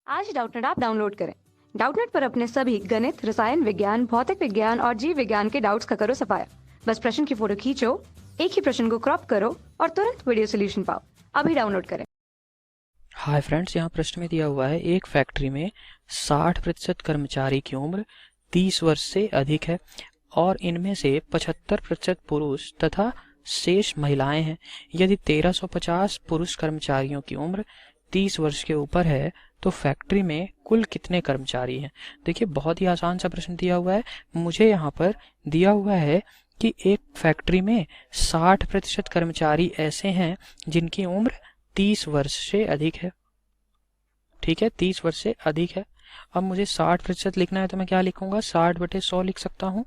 आज Doubtnut app download करें। Doubtnut पर अपने सभी गणित, रसायन विज्ञान, भौतिक विज्ञान और जीव विज्ञान के डाउट्स का करो सफाया। बस प्रश्न की फोटो खींचो, एक ही प्रश्न को क्रॉप करो और तुरंत वीडियो सोल्यूशन पाओ। अभी डाउनलोड करें। हाय फ्रेंड्स, यहाँ प्रश्न में दिया हुआ है एक फैक्ट्री में 60% कर्मचारी की उम्र 30 वर्ष से अधिक है और इनमें से 75% पुरुष तथा शेष महिलाएं हैं। यदि 1350 पुरुष कर्मचारियों की उम्र 30 वर्ष के ऊपर है तो फैक्ट्री में कुल कितने कर्मचारी हैं। देखिए, बहुत ही आसान सा प्रश्न दिया हुआ है। मुझे यहाँ पर दिया हुआ है कि एक फैक्ट्री में 60% कर्मचारी ऐसे हैं जिनकी उम्र 30 वर्ष से अधिक है। ठीक है, 30 वर्ष से अधिक है। अब मुझे 60% लिखना है तो मैं क्या लिखूंगा, 60/100 लिख सकता हूँ।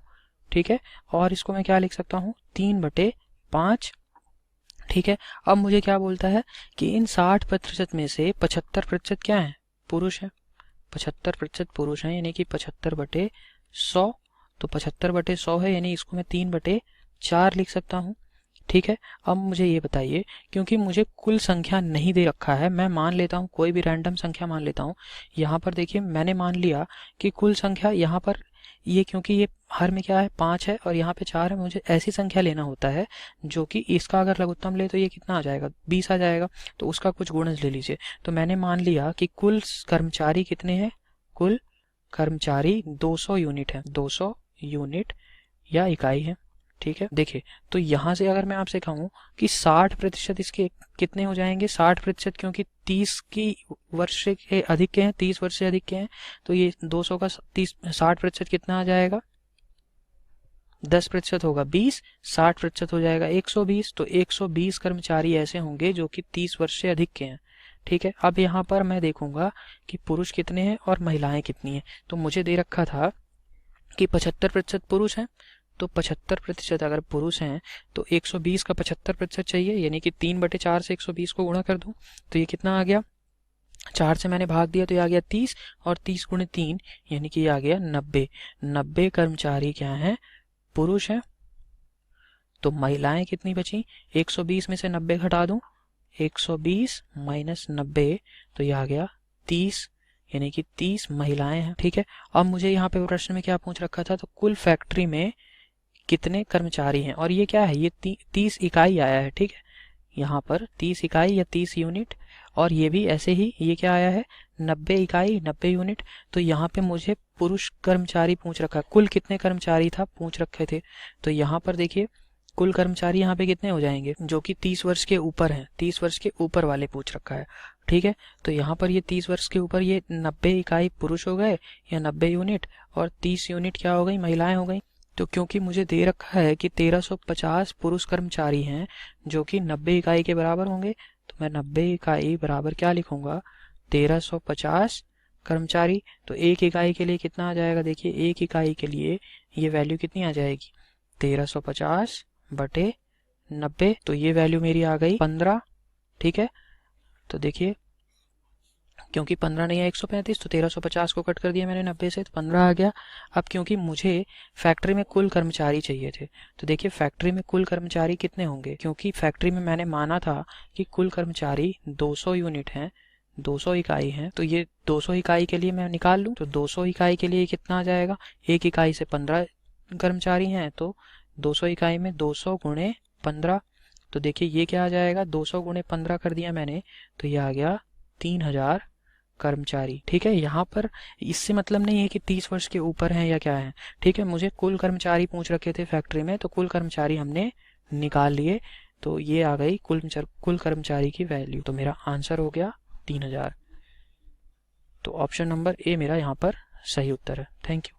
ठीक है, और इसको मैं क्या लिख सकता हूँ, 3/5। ठीक है, अब मुझे क्या बोलता है कि इन 60% में से 75% क्या है, पुरुष है। 75% पुरुष हैं, यानी कि 75/100। तो 75/100 है, यानी इसको मैं 3/4 लिख सकता हूँ। ठीक है, अब मुझे ये बताइए, क्योंकि मुझे कुल संख्या नहीं दे रखा है, मैं मान लेता हूँ कोई भी रैंडम संख्या मान लेता हूँ। यहाँ पर देखिए, मैंने मान लिया कि कुल संख्या यहाँ पर ये, क्योंकि ये हर में क्या है 5 है और यहाँ पे 4 है, मुझे ऐसी संख्या लेना होता है जो कि इसका अगर लघुत्तम ले तो ये कितना आ जाएगा, 20 आ जाएगा। तो उसका कुछ गुणज ले लीजिए। तो मैंने मान लिया कि कुल कर्मचारी कितने हैं, कुल कर्मचारी 200 यूनिट है, 200 यूनिट या इकाई है। ठीक है, देखिए, तो यहाँ से अगर मैं आपसे कहूँ कि 60% इसके कितने हो जाएंगे, 60% क्योंकि 30 की वर्ष के अधिक के हैं, 30 वर्ष से अधिक के हैं, तो ये 200 का 60% कितना आ जाएगा, 10% होगा 20, 60% हो जाएगा 120। तो 120 कर्मचारी ऐसे होंगे जो कि 30 वर्ष से अधिक के हैं। ठीक है, अब यहाँ पर मैं देखूंगा कि पुरुष कितने हैं और महिलाएं कितनी हैं। तो मुझे दे रखा था कि 75% पुरुष हैं, तो 75% अगर पुरुष हैं तो 120 का 75% चाहिए, यानी कि 3/4 से 120 को गुणा कर दूं तो ये कितना आ गया, 4 से मैंने भाग दिया तो ये आ गया 30, और 30 × 3 यानी कि ये आ गया 90। 90 कर्मचारी क्या हैं, पुरुष हैं। तो महिलाएं कितनी बची, 120 में से 90 घटा दूं, 120 - 90, तो ये आ गया 30, यानी कि 30 महिलाएं हैं। ठीक है, अब मुझे यहाँ पे प्रश्न में क्या पूछ रखा था, तो कुल फैक्ट्री में कितने कर्मचारी हैं, और ये क्या है, ये 30 इकाई आया है। ठीक है, यहाँ पर 30 इकाई या 30 यूनिट, और ये भी ऐसे ही, ये क्या आया है, 90 इकाई 90 यूनिट। तो यहाँ पे मुझे पुरुष कर्मचारी पूछ रखा है, कुल कितने कर्मचारी था पूछ रखे थे। तो यहाँ पर देखिए, कुल कर्मचारी यहाँ पे कितने हो जाएंगे, जो कि 30 वर्ष के ऊपर हैं, 30 वर्ष के ऊपर वाले पूछ रखा है। ठीक है, तो यहाँ पर ये 30 वर्ष के ऊपर, ये 90 इकाई पुरुष हो गए या 90 यूनिट, और 30 यूनिट क्या हो गई, महिलाएं हो गई। तो क्योंकि मुझे दे रखा है कि 1350 पुरुष कर्मचारी हैं जो कि 90 इकाई के बराबर होंगे, तो मैं 90 इकाई बराबर क्या लिखूंगा, 1350 कर्मचारी। तो एक इकाई के लिए कितना आ जाएगा, देखिए एक इकाई के लिए ये वैल्यू कितनी आ जाएगी, 1350/90। तो ये वैल्यू मेरी आ गई 15। ठीक है, तो देखिए, क्योंकि 15 नहीं है 135, तो 1350 को कट कर दिया मैंने 90 से, तो 15 आ गया। अब क्योंकि मुझे फैक्ट्री में कुल कर्मचारी चाहिए थे, तो देखिए फैक्ट्री में कुल कर्मचारी कितने होंगे, क्योंकि फैक्ट्री में मैंने माना था कि कुल कर्मचारी 200 यूनिट हैं, 200 इकाई हैं। तो ये 200 इकाई के लिए मैं निकाल लूँ, तो 200 इकाई के लिए कितना आ जाएगा, एक इकाई से 15 कर्मचारी हैं, तो 200 इकाई में 200 × 15। तो देखिए ये क्या आ जाएगा, 200 × 15 कर दिया मैंने, तो ये आ गया 3000 कर्मचारी। ठीक है, यहाँ पर इससे मतलब नहीं है कि 30 वर्ष के ऊपर हैं या क्या है। ठीक है, मुझे कुल कर्मचारी पूछ रखे थे फैक्ट्री में, तो कुल कर्मचारी हमने निकाल लिए, तो ये आ गई कुल कर्मचारी की वैल्यू। तो मेरा आंसर हो गया 3000। तो ऑप्शन नंबर ए मेरा यहाँ पर सही उत्तर है। Thank you.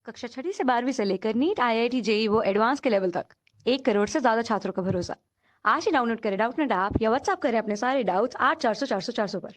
कक्षा 6 से 12वीं से लेकर नीट, IIT, JEE वो एडवांस के लेवल तक 1 करोड़ से ज्यादा छात्रों का भरोसा। आज ही डाउनलोड करें डाउटनेट ऐप या व्हाट्सएप करें अपने सारे डाउट्स 8400 400 400 पर।